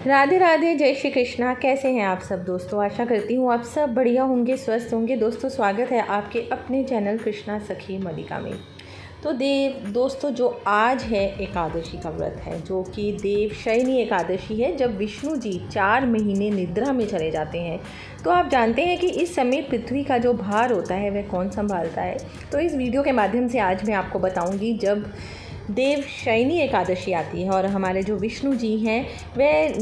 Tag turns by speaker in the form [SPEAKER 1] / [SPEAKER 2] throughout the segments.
[SPEAKER 1] राधे राधे, जय श्री कृष्णा। कैसे हैं आप सब दोस्तों? आशा करती हूँ आप सब बढ़िया होंगे, स्वस्थ होंगे। दोस्तों स्वागत है आपके अपने चैनल कृष्णा सखी मलिका में। तो दोस्तों जो आज है एकादशी का व्रत है, जो कि देवशयनी एकादशी है, जब विष्णु जी 4 महीने निद्रा में चले जाते हैं। तो आप जानते हैं कि इस समय पृथ्वी का जो भार होता है वह कौन संभालता है। तो इस वीडियो के माध्यम से आज मैं आपको बताऊंगी, जब देवशयनी एकादशी आती है और हमारे जो विष्णु जी हैं वह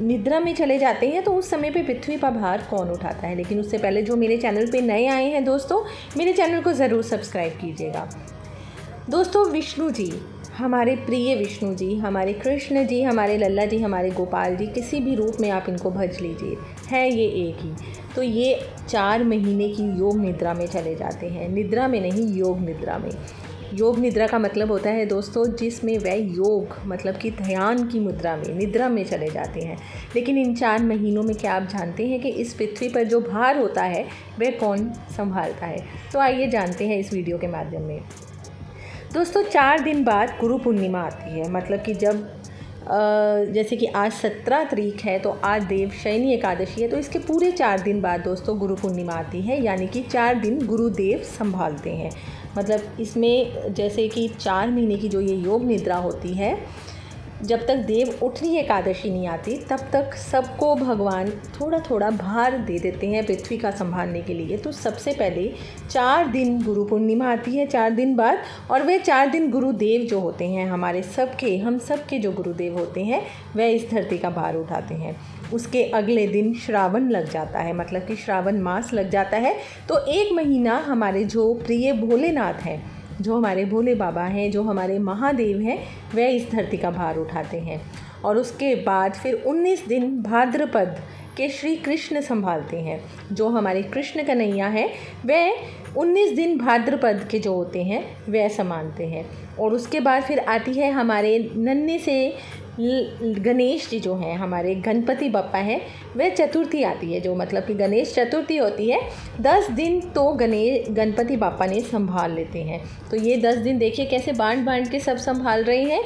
[SPEAKER 1] निद्रा में चले जाते हैं, तो उस समय पे पृथ्वी का भार कौन उठाता है। लेकिन उससे पहले जो मेरे चैनल पे नए आए हैं दोस्तों, मेरे चैनल को ज़रूर सब्सक्राइब कीजिएगा। दोस्तों विष्णु जी, हमारे प्रिय विष्णु जी, हमारे कृष्ण जी, हमारे लल्ला जी, हमारे गोपाल जी, किसी भी रूप में आप इनको भज लीजिए, है ये एक ही। तो ये 4 महीने की योग निद्रा में चले जाते हैं। निद्रा में नहीं, योग निद्रा में। योग निद्रा का मतलब होता है दोस्तों जिसमें वह योग मतलब कि ध्यान की मुद्रा में निद्रा में चले जाते हैं। लेकिन इन 4 महीनों में क्या आप जानते हैं कि इस पृथ्वी पर जो भार होता है वह कौन संभालता है? तो आइए जानते हैं इस वीडियो के माध्यम में। दोस्तों 4 दिन बाद गुरु पूर्णिमा आती है, मतलब कि जब जैसे कि आज 17 तारीख है, तो आज देवशयनी एकादशी है, तो इसके पूरे 4 दिन बाद दोस्तों गुरु पूर्णिमा आती है, यानी कि 4 दिन गुरुदेव संभालते हैं। मतलब इसमें जैसे कि 4 महीने की जो ये योग निद्रा होती है, जब तक देव उठनी एकादशी नहीं आती तब तक सबको भगवान थोड़ा थोड़ा भार दे देते हैं पृथ्वी का संभालने के लिए। तो सबसे पहले 4 दिन गुरु पूर्णिमा आती है 4 दिन बाद, और वे 4 दिन गुरुदेव जो होते हैं हमारे सबके, हम सबके जो गुरुदेव होते हैं वह इस धरती का भार उठाते हैं। उसके अगले दिन श्रावण लग जाता है, मतलब कि श्रावण मास लग जाता है। तो 1 महीना हमारे जो प्रिय भोलेनाथ हैं, जो हमारे भोले बाबा हैं, जो हमारे महादेव हैं, वह इस धरती का भार उठाते हैं। और उसके बाद फिर 19 दिन भाद्रपद के श्री कृष्ण संभालते हैं। जो हमारे कृष्ण कन्हैया हैं वह 19 दिन भाद्रपद के जो होते हैं वह संभालते हैं। और उसके बाद फिर आती है हमारे नन्हे से गणेश जी, जो हैं हमारे गणपति बप्पा हैं, वह चतुर्थी आती है, जो मतलब कि गणेश चतुर्थी होती है। 10 दिन तो गणपति बापा ने संभाल लेते हैं। तो ये 10 दिन देखिए कैसे बांट बांट के सब संभाल रहे हैं।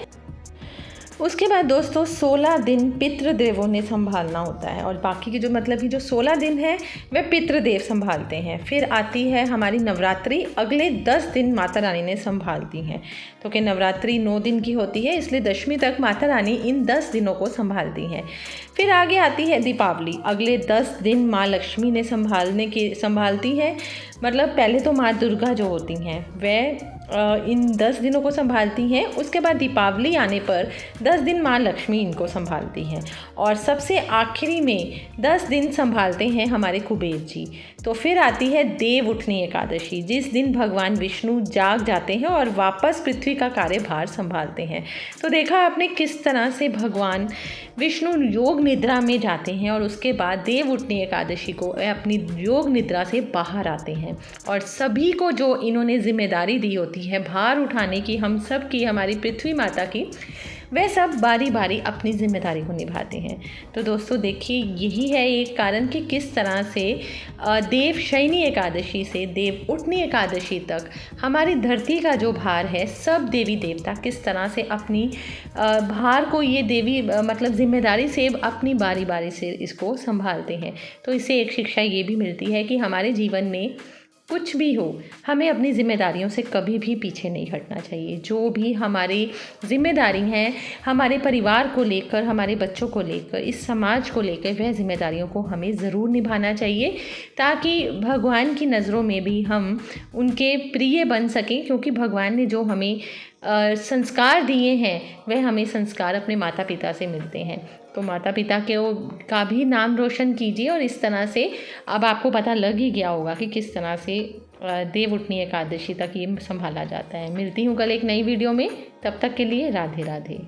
[SPEAKER 1] उसके बाद दोस्तों 16 दिन पितृदेवों ने संभालना होता है, और बाकी के जो मतलब कि जो 16 दिन है वे पितृदेव संभालते हैं। फिर आती है हमारी नवरात्रि, अगले 10 दिन माता रानी ने संभालती हैं। तो कि नवरात्रि 9 दिन की होती है, इसलिए दशमी तक माता रानी इन 10 दिनों को संभालती हैं। फिर आगे आती है दीपावली, अगले 10 दिन माँ लक्ष्मी ने संभालती है। मतलब पहले तो माँ दुर्गा जो होती हैं वह इन 10 दिनों को संभालती हैं। उसके बाद दीपावली आने पर 10 दिन माँ लक्ष्मी इनको संभालती हैं, और सबसे आखिरी में 10 दिन संभालते हैं हमारे कुबेर जी। तो फिर आती है देव उठनी एकादशी, जिस दिन भगवान विष्णु जाग जाते हैं और वापस पृथ्वी का कार्यभार संभालते हैं। तो देखा आपने किस तरह से भगवान विष्णु योग निद्रा में जाते हैं, और उसके बाद देव उठनी एकादशी को अपनी योग निद्रा से बाहर आते हैं। और सभी को जो इन्होंने जिम्मेदारी दी होती है भार उठाने की, हम सब की, हमारी पृथ्वी माता की, वे सब बारी बारी अपनी जिम्मेदारी को निभाते हैं। तो दोस्तों देखिए यही है एक कारण कि किस तरह से देवशयनी एकादशी से देव उठनी एकादशी तक हमारी धरती का जो भार है, सब देवी देवता किस तरह से अपनी भार को, ये देवी मतलब जिम्मेदारी से अपनी बारी बारी से इसको संभालते हैं। तो इससे एक शिक्षा ये भी मिलती है कि हमारे जीवन में कुछ भी हो, हमें अपनी जिम्मेदारियों से कभी भी पीछे नहीं हटना चाहिए। जो भी हमारी जिम्मेदारी हैं हमारे परिवार को लेकर, हमारे बच्चों को लेकर, इस समाज को लेकर, वह जिम्मेदारियों को हमें ज़रूर निभाना चाहिए, ताकि भगवान की नज़रों में भी हम उनके प्रिय बन सकें। क्योंकि भगवान ने जो हमें संस्कार दिए हैं वह हमें संस्कार अपने माता पिता से मिलते हैं। तो माता पिता का भी नाम रोशन कीजिए। और इस तरह से अब आपको पता लग ही गया होगा कि किस तरह से देव उठनी एकादशी तक ये संभाला जाता है। मिलती हूँ कल एक नई वीडियो में, तब तक के लिए राधे राधे।